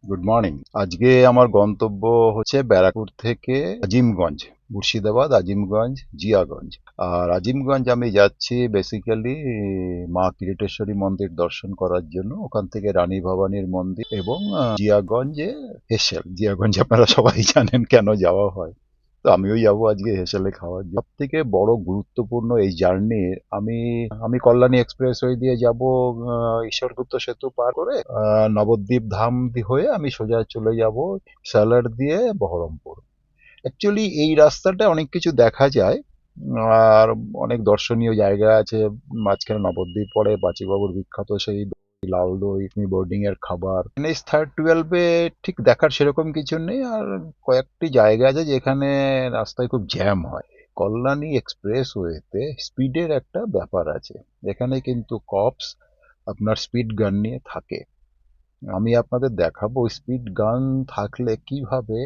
Good morning. আজকে আমার গন্তব্য হচ্ছে ব্যারাকপুর থেকে আজিমগঞ্জ, মুর্শিদাবাদ, আজিমগঞ্জ, জিয়াগঞ্জ। আর আজিমগঞ্জ আমি যাচ্ছি বেসিক্যালি মা কিরিটেশ্বরী মন্দির দর্শন করার জন্য। ওখান থেকে রানী ভবানীর মন্দির এবং জিয়াগঞ্জে হেসেল। জিয়াগঞ্জ আপনারা সবাই জানেন কেন যাওয়া হয়। তো আমিও যাবো আজকে হেসেলে খাওয়ার জন্য। সব থেকে বড় গুরুত্বপূর্ণ এই জার্নির আমি আমি কল্যাণী এক্সপ্রেসওয়ে দিয়ে যাব, ঈশ্বরগুপ্ত সেতু পার করে নবদ্বীপ ধাম হয়ে আমি সোজা চলে যাব স্যালার দিয়ে বহরমপুর। অ্যাকচুয়ালি এই রাস্তাটা অনেক কিছু দেখা যায়, আর অনেক দর্শনীয় জায়গা আছে। মাঝখানে নবদ্বীপ পড়ে, বাচিবাবুর বিখ্যাত সেই লাল দই, বোর্ডিং এর খাবার। NH-12 ঠিক দেখার সেরকম কিছু নেই, আর কয়েকটি জায়গা আছে যেখানে রাস্তায় খুব জ্যাম হয়। কল্যাণী এক্সপ্রেস ওয়েতে স্পিডের একটা ব্যাপার আছে, এখানে কিন্তু কপস আপনার স্পিড গান নিয়ে থাকে। আমি আপনাদের দেখাবো স্পিড গান থাকলে কিভাবে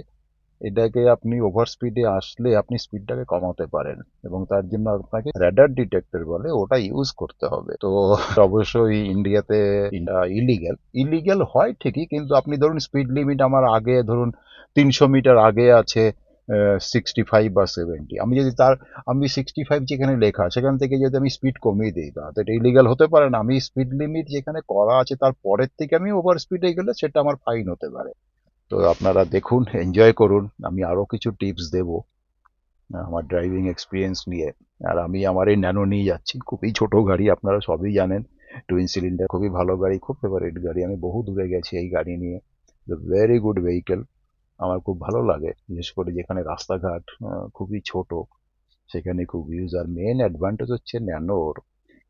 এটাকে আপনি ওভার স্পিডে আসলে আপনি স্পিডটাকে কমাতে পারেন, এবং তার জন্য আপনাকে র্যাডার ডিটেক্টর বলে ওটা ইউজ করতে হবে। তো অবশ্যই ইন্ডিয়াতে ইলিগ্যাল ইলিগ্যাল হয় ঠিকই, কিন্তু আপনি ধরুন স্পিড লিমিট আমার আগে ধরুন 300 মিটার আগে আছে 65 বা 70, আমি 65 যেখানে লেখা সেখান থেকে যদি আমি স্পিড কমিয়ে দিই তাহলে এটা ইলিগ্যাল হতে পারে না। আমি স্পিড লিমিট যেখানে করা আছে তার পরের থেকে আমি ওভার স্পিডে গেলে সেটা আমার ফাইন হতে পারে। তো আপনারা দেখুন, এনজয় করুন। আমি আরও কিছু টিপস দেব আমার ড্রাইভিং এক্সপিরিয়েন্স নিয়ে। আর আমি আমার এই ন্যানো নিয়ে যাচ্ছি, খুবই ছোট গাড়ি, আপনারা সবই জানেন। টুইন সিলিন্ডার, খুবই ভালো গাড়ি, খুব ফেভারিট গাড়ি। আমি বহু দূরে গেছি এই গাড়ি নিয়ে। ভেরি গুড ভেহিকেল, আমার খুব ভালো লাগে, বিশেষ করে যেখানে রাস্তাঘাট খুবই ছোট, সেখানে খুব ইউজ। আর মেন অ্যাডভান্টেজ হচ্ছে ন্যানোর,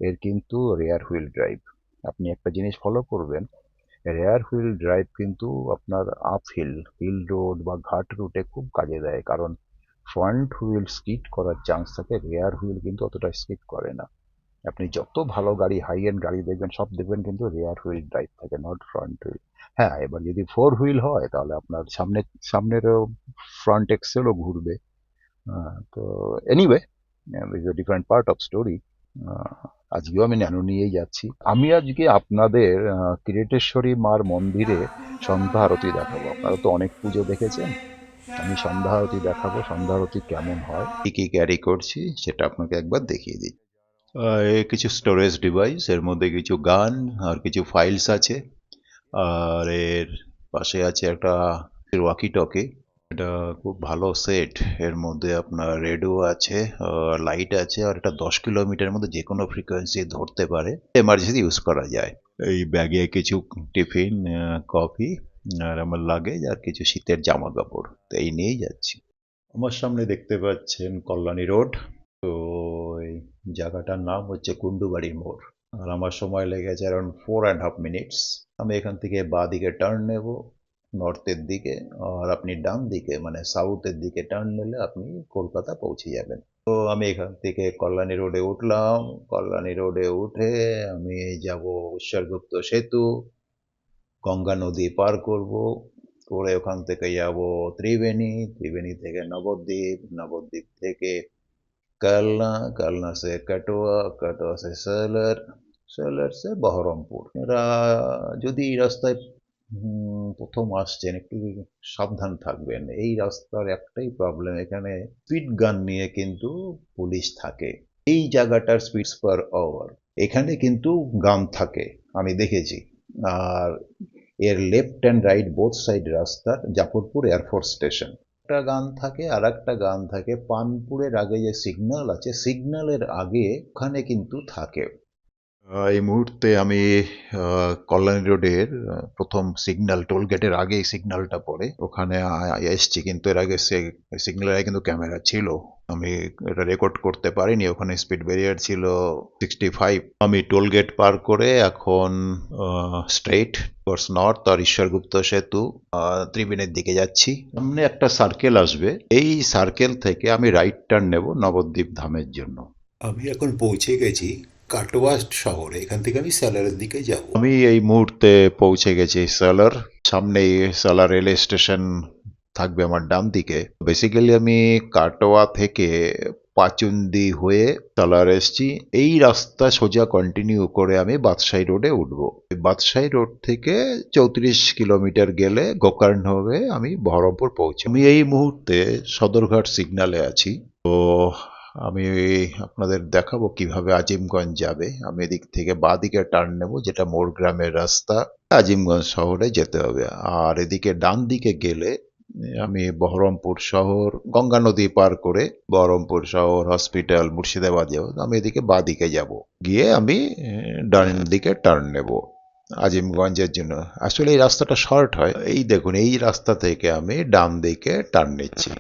এর কিন্তু রেয়ার হুইল ড্রাইভ। আপনি একটা জিনিস ফলো করবেন, রেয়ার হুইল ড্রাইভ কিন্তু আপনার আপ হিল রোড বা ঘাট রুটে খুব কাজে দেয়, কারণ ফ্রন্ট হুইল স্কিড করার চান্স থাকে, রেয়ার হুইল কিন্তু অতটা স্কিড করে না। আপনি যত ভালো গাড়ি, হাই এন্ড গাড়ি দেখবেন, সব দেখবেন কিন্তু রেয়ার হুইল ড্রাইভ থাকে, নট ফ্রন্ট হুইল। হ্যাঁ, এবার যদি ফোর হুইল হয় তাহলে আপনার সামনেরও ফ্রন্ট এক্সেলও ঘুরবে। তো anyway, is a different part of story. আজকেও আমি ন্যানো নিয়েই যাচ্ছি। আমি আজকে আপনাদের কিরিটেশ্বরী মার মন্দিরে সন্ধ্যা আরতি দেখাবো। আপনারা তো অনেক পুজো দেখেছেন, আমি সন্ধ্যা আরতি দেখাবো। সন্ধ্যা আরতি কেমন হয়, কি কি ক্যারি করছি সেটা আপনাকে একবার দেখিয়ে দিই। এ কিছু স্টোরেজ ডিভাইস, এর মধ্যে কিছু গান আর কিছু ফাইলস আছে। আর এর পাশে আছে একটা ওয়াকি টকি। এটা খুব ভালো সেট, এর মধ্যে আপনার রেডিও আছে, লাইট আছে, আর এটা 10 কিলোমিটারের মধ্যে যে কোনো ফ্রিকোয়েন্সি ধরতে পারে, এমার্জেন্সি ইউজ করা যায়। এই ব্যাগে কিছু টিফিন, কফি, আর আমার লাগেজ, আর কিছু শীতের জামা কাপড়, তো এই নিয়েই যাচ্ছি। আমার সামনে দেখতে পাচ্ছেন কল্যাণী রোড। তো এই জায়গাটার নাম হচ্ছে কুন্ডুবাড়ি মোড়। আর আমার সময় লেগেছে অ্যারাউন্ড 4.5 মিনিটস। আমি এখান থেকে বাঁ দিকে টার্ন নেব নর্থের দিকে, আর আপনি ডান দিকে মানে সাউথের দিকে টার্ন নিলে আপনি কলকাতা পৌঁছে যাবেন। তো আমি এখান থেকে কল্যাণী রোডে উঠলাম। কল্যাণী রোডে উঠে আমি যাব ঈশ্বরগুপ্ত সেতু, গঙ্গা নদী পার করব, করে ওখান থেকে যাব ত্রিবেণী, ত্রিবেণী থেকে নবদ্বীপ, নবদ্বীপ থেকে कालना, कालना से कटवा, कटवा से सेलर, সেলার সে বহরমপুর। এরা যদি এই রাস্তায় প্রথম আসছেন একটু সাবধান থাকবেন। এই রাস্তার একটাই প্রবলেম, এখানে স্পিড গান নিয়ে কিন্তু পুলিশ থাকে। এই জায়গাটার স্পিডস পার আওয়ার, এখানে কিন্তু গান থাকে, আমি দেখেছি। আর এর left and right both side রাস্তার জাফরপুর এয়ারফোর্স স্টেশন একটা গান থাকে, আর একটা গান থাকে পানপুরের আগে যে সিগন্যাল আছে, সিগন্যালের আগে ওখানে কিন্তু থাকে। এই মুহূর্তে আমি কল্যাণী রোডের প্রথম সিগন্যাল, টোল গেটের আগে এই সিগন্যালটা পড়ে, ওখানে এসছি। কিন্তু এর আগে সিগন্যালের আগে কিন্তু ক্যামেরা ছিল, আমি এটা রেকর্ড করতে পারিনি। ওখানে স্পিড ব্যারিয়ার ছিল 65। আমি টোল গেট পার করে এখন স্ট্রেইট টুয়ার্ডস নর্থ আর ঈশ্বরগুপ্ত সেতু ত্রিবেণীর দিকে যাচ্ছি। সামনে একটা সার্কেল আসবে, এই সার্কেল থেকে আমি রাইট টার্ন নেব নবদ্বীপ ধামের জন্য। আমি এখন পৌঁছে গেছি কাটোয়া শহরে, এখান থেকে আমি সালারের দিকে যাব। আমি এই মুহূর্তে পৌঁছে গেছি সালার। সামনেই সালার রেল স্টেশন থাকবে আমার ডান দিকে। বেসিক্যালি আমি কাটোয়া থেকে পাচুন্দি হয়ে সালার এসছি। এই রাস্তা সোজা কন্টিনিউ করে আমি বাদশাহী রোডে উঠবো। বাদশাহী রোড থেকে 34 কিলোমিটার গেলে গোকর্ণ হয়ে আমি বহরমপুর পৌঁছাবো। আমি এই মুহূর্তে সদরঘাট সিগন্যালে আছি। তো আমি আপনাদের দেখাবো কিভাবে আজিমগঞ্জ যাবে। আমি এদিক থেকে বাঁদিকে টার্ন নেব, যেটা মোরগ্রামের রাস্তা, আজিমগঞ্জ শহরে যেতে হবে। আর এদিকে ডান দিকে গেলে আমি বহরমপুর শহর, গঙ্গা নদী পার করে বহরমপুর শহর, হসপিটাল, মুর্শিদাবাদ যাবো। আমি এদিকে বাঁদিকে যাব, গিয়ে আমি ডান দিকে টার্ন নেব আজিমগঞ্জের জন্য। আসলে এই রাস্তাটা শর্ট হয়। এই দেখুন, এই রাস্তা থেকে আমি ডান দিকে টার্ন নিচ্ছি,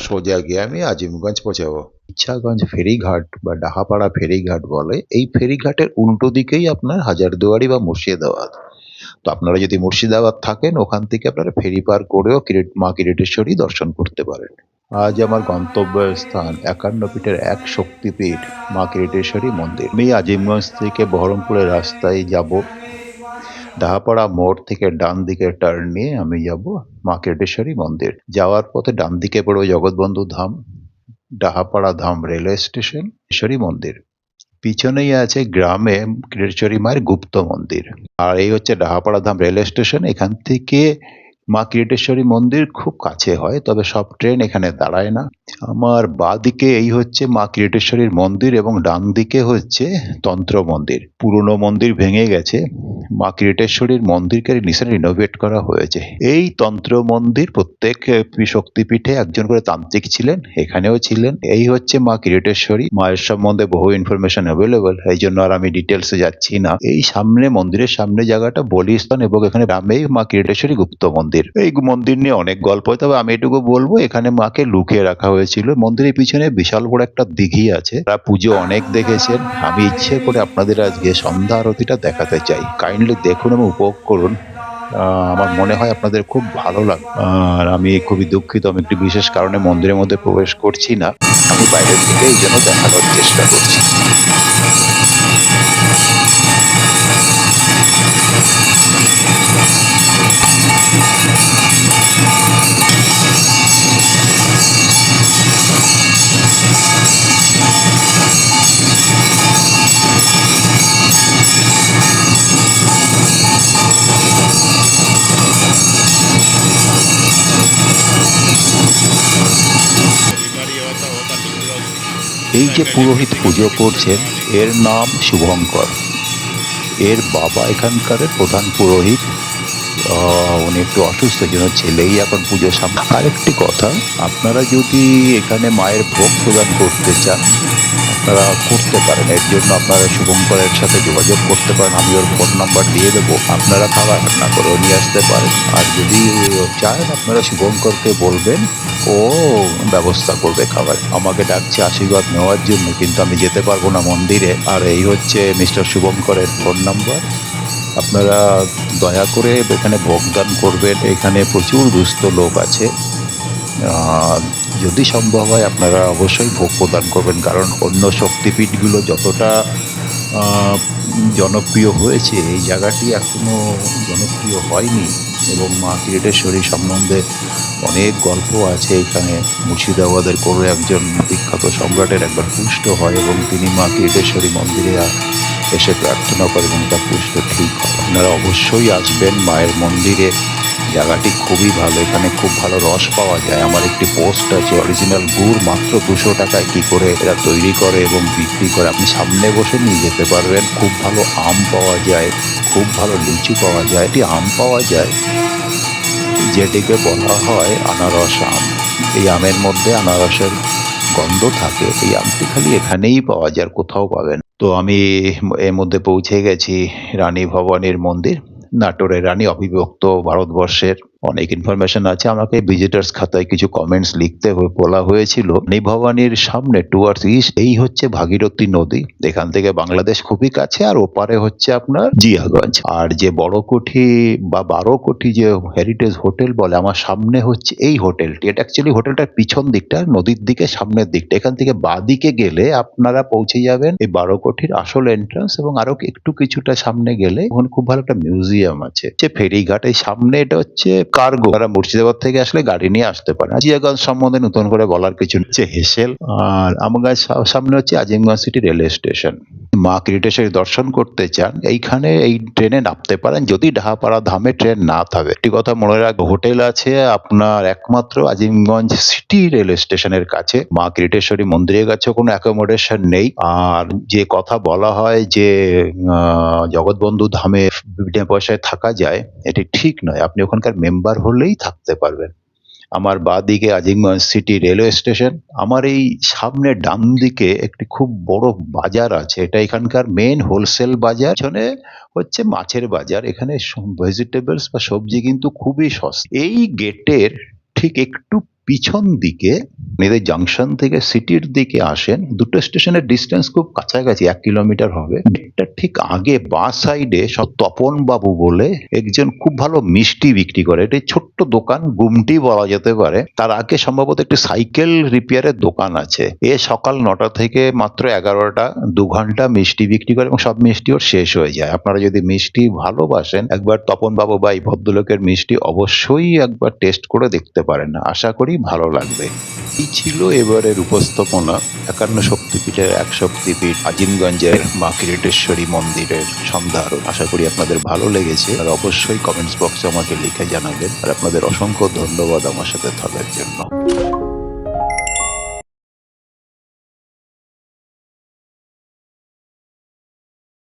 সোজা গিয়ে আমি আজিমগঞ্জ পৌঁছাবো। ইচ্ছাগঞ্জ ফেরিঘাট বা ডাহাপাড়া ফেরিঘাট বলে। এই ফেরিঘাটের উল্টো দিকেই আপনার হাজারদুয়ারি বা মুর্শিদাবাদ। তো আপনারা যদি মুর্শিদাবাদ থাকেন, ওখান থেকে আপনারা ফেরি পার করেও মা কিরিটেশ্বরী দর্শন করতে পারেন। আজ আমার গন্তব্য স্থান 51 পীঠের এক শক্তিপীঠ মা কিরিটেশ্বরী মন্দির। আমি আজিমগঞ্জ থেকে বহরমপুরের রাস্তায় যাব। ডাহাপাড়া মোড় থেকে ডান দিকে টার্ন নিয়ে আমি যাব মা কিরিটেশ্বরী মন্দির। যাওয়ার পথে ডান দিকে পড়বে জগৎবন্ধু ধাম, ডাহাপাড়া ধাম রেলওয়ে স্টেশন, কিরিটেশ্বরী মন্দির। পিছনেই আছে গ্রামে কিরিটেশ্বরী মায়ের গুপ্ত মন্দির। আর এই হচ্ছে ডাহাপাড়া ধাম রেলওয়ে স্টেশন। এখান থেকে মা কিরিটেশ্বরী মন্দির খুব কাছে হয়, তবে সব ট্রেন এখানে দাঁড়ায় না। আমার বাঁ দিকে এই হচ্ছে মা কিরিটেশ্বরীর মন্দির এবং ডান দিকে হচ্ছে তন্ত্র মন্দির। পুরনো মন্দির ভেঙে গেছে, মা কিরিটেশ্বরীর মন্দিরকে রিসেন্ট রিনোভেট করা হয়েছে। এই তন্ত্র মন্দির, প্রত্যেক শক্তিপীঠে একজন করে তান্ত্রিক ছিলেন, এখানেও ছিলেন। এই হচ্ছে মা কিরিটেশ্বরী। মায়ের সম্বন্ধে বহু ইনফরমেশন অ্যাভেলেবল, এই জন্য আর আমি ডিটেলসে যাচ্ছি না। এই সামনে মন্দিরের সামনে জায়গাটা বলিস্থান এবং এখানে গ্রামেই মা কিরিটেশ্বরী গুপ্ত মন্দির। এই মন্দির নিয়ে অনেক গল্প হয়, তবে আমি এটুকু বলবো এখানে মাকে লুকিয়ে রাখা হয়েছিল। মন্দিরের পিছনে বিশাল বড় একটা দিঘি আছে। তারা পুজো অনেক দেখেছেন। আমি ইচ্ছে করে আপনাদের আজকে সন্ধ্যা আরতিটা দেখাতে চাই। কাইন্ডলি দেখুন এবং উপভোগ করুন। আমার মনে হয় আপনাদের খুব ভালো লাগবে। আর আমি খুবই দুঃখিত, আমি একটি বিশেষ কারণে মন্দিরের মধ্যে প্রবেশ করছি না। আমি বাইরের থেকে এই জন্য দেখানোর চেষ্টা করছি। এই যে পুরোহিত পুজো করছেন, এর নাম শুভঙ্কর। এর বাবা এখানকার প্রধান পুরোহিত। উনি একটু অসুস্থ, জন্য ছেলেই এখন পুজো সামনে। আরেকটি কথা, আপনারা যদি এখানে মায়ের ভোগ প্রদান করতে চান, আপনারা করতে পারেন। এর জন্য আপনারা শুভঙ্করের সাথে যোগাযোগ করতে পারেন। আমি ওর ফোন নাম্বার দিয়ে দেবো, আপনারা খাবার রান্না করেও নিয়ে আসতে পারেন। আর যদি চান, আপনারা শুভঙ্করকে বলবেন, ও ব্যবস্থা করবে খাবার। আমাকে ডাকছে আশীর্বাদ নেওয়ার জন্য, কিন্তু আমি যেতে পারবো না মন্দিরে। আর এই হচ্ছে মিস্টার শুভঙ্করের ফোন নাম্বার। আপনারা দয়া করে এখানে ভোগদান করবেন। এখানে প্রচুর দুস্থ লোক আছে। যদি সম্ভব হয় আপনারা অবশ্যই ভোগ প্রদান করবেন, কারণ অন্য শক্তিপীঠগুলো যতটা জনপ্রিয় হয়েছে, এই জায়গাটি এখনো জনপ্রিয় হয়নি। এবং মা কিরিটেশ্বরী সম্বন্ধে অনেক গল্প আছে এখানে। মুর্শিদাবাদের কোনো একজন বিখ্যাত সম্রাটের একবার পুষ্ট হয় এবং তিনি মা কিরিটেশ্বরী মন্দিরে এসে প্রার্থনা করে এবং তার পুষ্ট ঠিক হয়। আপনারা অবশ্যই আসবেন মায়ের মন্দিরে। জায়গাটি খুবই ভালো, এখানে খুব ভালো রস পাওয়া যায়। আমার একটি পোস্ট আছে, অরিজিনাল গুড় মাত্র 200 টাকায় কি করে এরা তৈরি করে এবং বিক্রি করে, আপনি সামনে বসে নিয়ে যেতে পারবেন। খুব ভালো আম পাওয়া যায়, খুব ভালো লিচু পাওয়া যায়। এটি আম পাওয়া যায় যেটিকে বলা হয় আনারস আম। এই আমের মধ্যে আনারসের গন্ধ থাকে। এই আমটি খালি এখানেই পাওয়া যায়, আর কোথাও পাবেন। তো আমি এর মধ্যে পৌঁছে গেছি রানী ভবানীর মন্দির, নাটোরের রানী, অবিভক্ত ভারতবর্ষের। অনেক ইনফরমেশন আছে। আমাকে ভিজিটার্স খাতায় কিছু কমেন্টস লিখতে বলা হয়েছিল। রানী ভবানীর সামনে টুয়ার্ডস ইস্ট এই হচ্ছে ভাগীরথী নদী। এখান থেকে বাংলাদেশ খুবই কাছে। আর ওপারে হচ্ছে আপনার জিয়াগঞ্জ। আর যে বড় কোঠি বা 12 কোঠি যে হেরিটেজ হোটেল বলে, আমার সামনে হচ্ছে এই হোটেলটি। এটা অ্যাকচুয়ালি হোটেলটার পিছন দিকটা, নদীর দিকে সামনের দিকটা। এখান থেকে বাঁ দিকে গেলে আপনারা পৌঁছে যাবেন এই 12 কোঠির আসল এন্ট্রান্স। এবং আরো একটু কিছুটা সামনে গেলে ওখানে খুব ভালো একটা মিউজিয়াম আছে, যে ফেরিঘাট। এই সামনে এটা হচ্ছে কার্গো, তারা মুর্শিদাবাদ থেকে আসলে গাড়ি নিয়ে আসতে পারে। জিয়াগঞ্জ সম্বন্ধে নতুন করে বলার কিছু হচ্ছে হেসেল, আর আমগাঁও সামনে হচ্ছে আজিমগঞ্জ সিটি রেলওয়ে স্টেশন। মা কিরিটেশ্বরী দর্শন করতে চান, এইখানে এই ট্রেনে নামতে পারেন যদি ঢাপাড়া ধামে ট্রেন না থাকে। একটি কথা মনে রাখবো, হোটেল আছে আপনার একমাত্র আজিমগঞ্জ সিটি রেলওয়ে স্টেশনের কাছে। মা কিরিটেশ্বরী মন্দিরের কাছে কোনো অ্যাকোমোডেশন নেই। আর যে কথা বলা হয় যে জগৎবন্ধু ধামে বিনা পয়সায় থাকা যায়, এটি ঠিক নয়। আপনি ওখানকার মেম্বার হলেই থাকতে পারবেন। আমার বাঁদিকে আজিমগঞ্জ সিটি রেলওয়ে স্টেশন, আমার এই সামনে ডান দিকে একটি খুব বড় বাজার আছে, এটা এখানকার মেন হোলসেল বাজার। পিছনে হচ্ছে মাছের বাজার। এখানে ভেজিটেবলস বা সবজি কিন্তু খুবই সস্তা। এই গেটের ঠিক একটু পিছন দিকে মেয়েদের জাংশন থেকে সিটির দিকে আসেন, দুটো স্টেশনের ডিস্টেন্স খুব কাছাকাছি, 1 কিলোমিটার হবে। গেটটা ঠিক আগে বাঁ সাইডে সব তপন বাবু বলে একজন খুব ভালো মিষ্টি বিক্রি করে। এটি ছোট্ট দোকান, গুমটি বলা যেতে পারে। তার আগে সম্ভবত একটি সাইকেল রিপেয়ারের দোকান আছে। এ সকাল 9টা থেকে মাত্র 11টা, 2 ঘন্টা মিষ্টি বিক্রি করে এবং সব মিষ্টি ওর শেষ হয়ে যায়। আপনারা যদি মিষ্টি ভালোবাসেন, একবার তপন বাবু বা এই ভদ্রলোকের মিষ্টি অবশ্যই একবার টেস্ট করে দেখতে পারেন, আশা করি ভালো লাগবে। এই ছিল এবারের উপস্থাপনা 51 শক্তিপীঠের এক শক্তিপীঠ আজিমগঞ্জের মা কিরিটেশ্বরী মন্দিরের সন্ধান। আশা করি আপনাদের ভালো লেগেছে, আর অবশ্যই কমেন্টস বক্সে আমাকে লিখে জানাবেন। আর আপনাদের অসংখ্য ধন্যবাদ আমার সাথে থাকার জন্য।